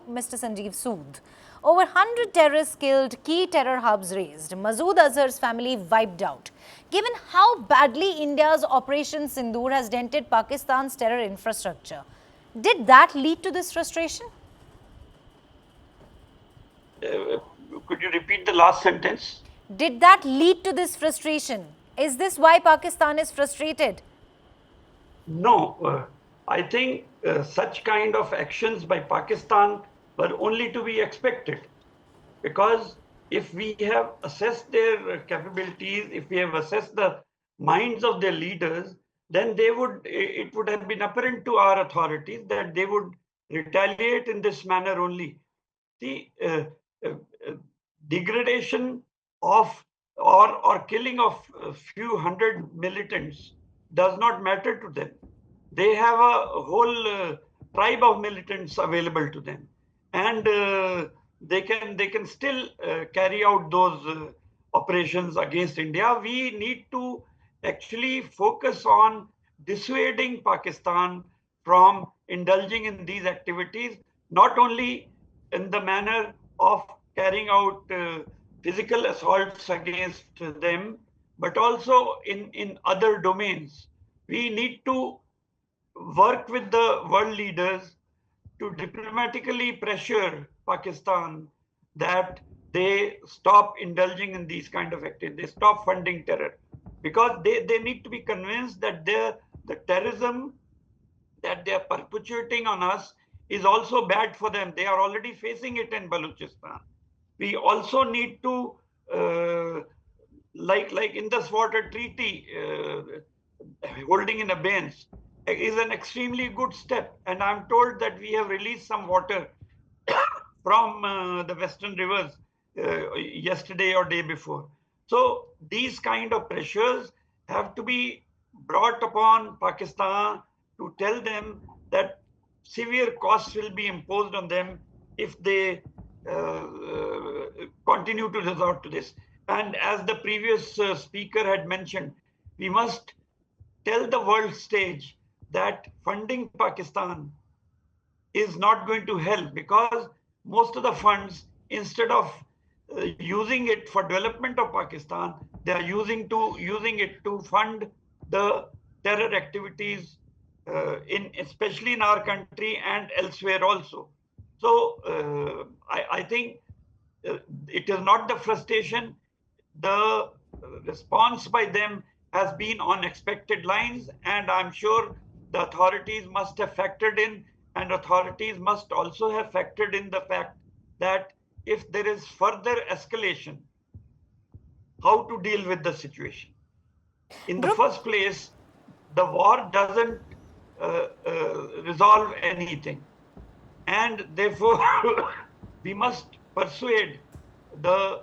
Mr. Sanjeev Sood. Over 100 terrorists killed, key terror hubs razed. Masood Azhar's family wiped out. Given how badly India's Operation Sindoor has dented Pakistan's terror infrastructure, did that lead to this frustration? Uh, could you repeat the last sentence? Did that lead to this frustration? Is this why Pakistan is frustrated? No, I think such kind of actions by Pakistan were only to be expected, because if we have assessed their capabilities, if we have assessed the minds of their leaders, then it would have been apparent to our authorities that they would retaliate in this manner only. See, uh, uh, degradation of or killing of a few hundred militants does not matter to them. They have a whole tribe of militants available to them, and they can still carry out those operations against India. We need to actually focus on dissuading Pakistan from indulging in these activities, not only in the manner of carrying out physical assaults against them, but also in other domains. We need to work with the world leaders to diplomatically pressure Pakistan that they stop indulging in these kind of activities, they stop funding terror, because they need to be convinced that the terrorism that they are perpetuating on us is also bad for them. They are already facing it in Balochistan. We also need to, like in the Water Treaty, holding in abeyance is an extremely good step. And I'm told that we have released some water from the western rivers yesterday or day before. So these kind of pressures have to be brought upon Pakistan to tell them that severe costs will be imposed on them if they continue to resort to this. And as the previous speaker had mentioned, we must tell the world stage that funding Pakistan is not going to help, because most of the funds, instead of using it for development of Pakistan, they are using it to fund the terror activities in especially in our country and elsewhere also. So I think it is not the frustration. The response by them has been on expected lines, and I'm sure the authorities must have factored in, and authorities must also have factored in the fact that if there is further escalation, how to deal with the situation. In the Group, first place, the war doesn't resolve anything, and therefore we must persuade the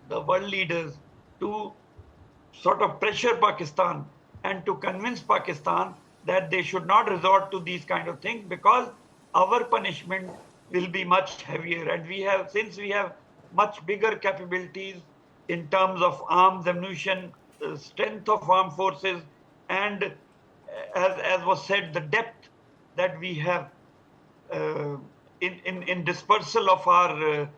world leaders to sort of pressure Pakistan and to convince Pakistan that they should not resort to these kind of things, because our punishment will be much heavier. And since we have much bigger capabilities in terms of arms, ammunition, strength of armed forces, and as was said, the depth that we have uh, in dispersal of our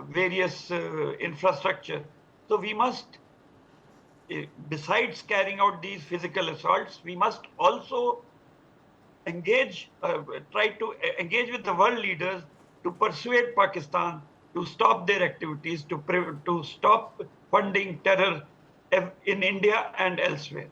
various infrastructure. So we must, besides carrying out these physical assaults, we must also try to engage with the world leaders to persuade Pakistan to stop their activities, to stop funding terror in India and elsewhere.